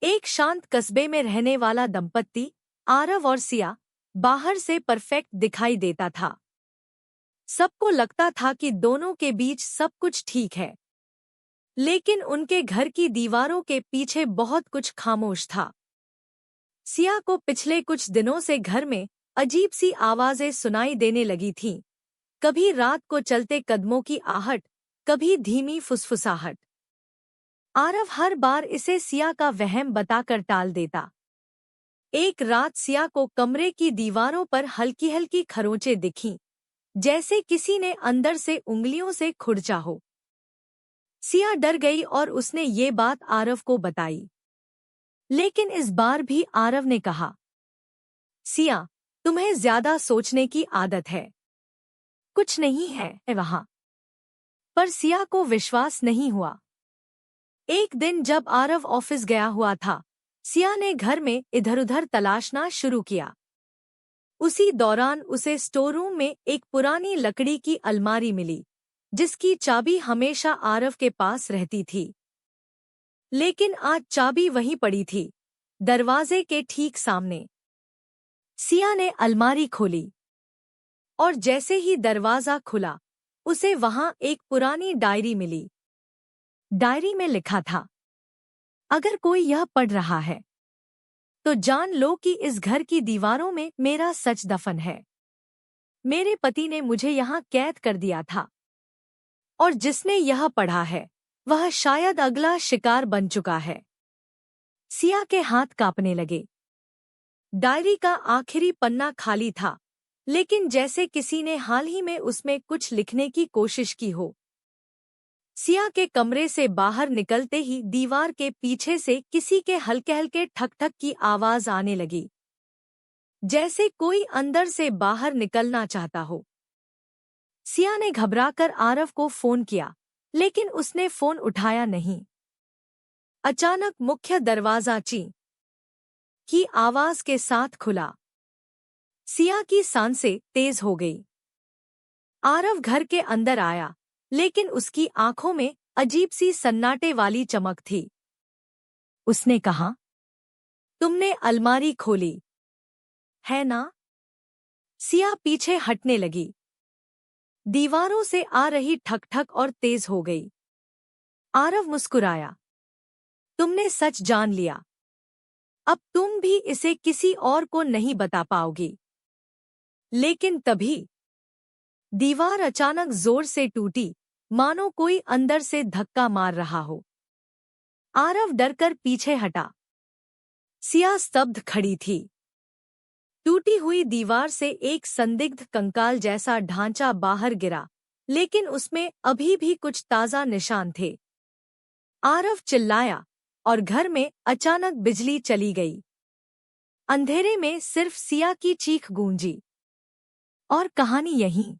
एक शांत कस्बे में रहने वाला दंपत्ति आरव और सिया बाहर से परफेक्ट दिखाई देता था। सबको लगता था कि दोनों के बीच सब कुछ ठीक है, लेकिन उनके घर की दीवारों के पीछे बहुत कुछ खामोश था। सिया को पिछले कुछ दिनों से घर में अजीब सी आवाजें सुनाई देने लगी थीं। कभी रात को चलते कदमों की आहट, कभी धीमी फुसफुसाहट। आरव हर बार इसे सिया का वहम बताकर टाल देता। एक रात सिया को कमरे की दीवारों पर हल्की हल्की खरोंचें दिखीं, जैसे किसी ने अंदर से उंगलियों से खुरचा हो। सिया डर गई और उसने ये बात आरव को बताई। लेकिन इस बार भी आरव ने कहा, सिया, तुम्हें ज्यादा सोचने की आदत है, कुछ नहीं है वहां। पर सिया को विश्वास नहीं हुआ। एक दिन जब आरव ऑफिस गया हुआ था, सिया ने घर में इधर-उधर तलाशना शुरू किया। उसी दौरान उसे स्टोररूम में एक पुरानी लकड़ी की अलमारी मिली, जिसकी चाबी हमेशा आरव के पास रहती थी। लेकिन आज चाबी वहीं पड़ी थी, दरवाजे के ठीक सामने। सिया ने अलमारी खोली, और जैसे ही दरवाजा खुला, उसे वहां एक पुरानी डायरी मिली। डायरी में लिखा था, अगर कोई यह पढ़ रहा है तो जान लो कि इस घर की दीवारों में मेरा सच दफन है। मेरे पति ने मुझे यहाँ कैद कर दिया था, और जिसने यह पढ़ा है वह शायद अगला शिकार बन चुका है। सिया के हाथ कांपने लगे। डायरी का आखिरी पन्ना खाली था, लेकिन जैसे किसी ने हाल ही में उसमें कुछ लिखने की कोशिश की हो। सिया के कमरे से बाहर निकलते ही दीवार के पीछे से किसी के हल्के हल्के ठक ठक की आवाज आने लगी, जैसे कोई अंदर से बाहर निकलना चाहता हो। सिया ने घबराकर आरव को फोन किया, लेकिन उसने फोन उठाया नहीं। अचानक मुख्य दरवाजा ची की आवाज के साथ खुला। सिया की सांसें तेज हो गई। आरव घर के अंदर आया, लेकिन उसकी आंखों में अजीब सी सन्नाटे वाली चमक थी। उसने कहा, तुमने अलमारी खोली है ना? सिया पीछे हटने लगी। दीवारों से आ रही ठक ठक और तेज हो गई। आरव मुस्कुराया, तुमने सच जान लिया। अब तुम भी इसे किसी और को नहीं बता पाओगी। लेकिन तभी दीवार अचानक जोर से टूटी, मानो कोई अंदर से धक्का मार रहा हो। आरव डरकर पीछे हटा। सिया स्तब्ध खड़ी थी। टूटी हुई दीवार से एक संदिग्ध कंकाल जैसा ढांचा बाहर गिरा, लेकिन उसमें अभी भी कुछ ताजा निशान थे। आरव चिल्लाया, और घर में अचानक बिजली चली गई। अंधेरे में सिर्फ सिया की चीख गूंजी। और कहानी यहीं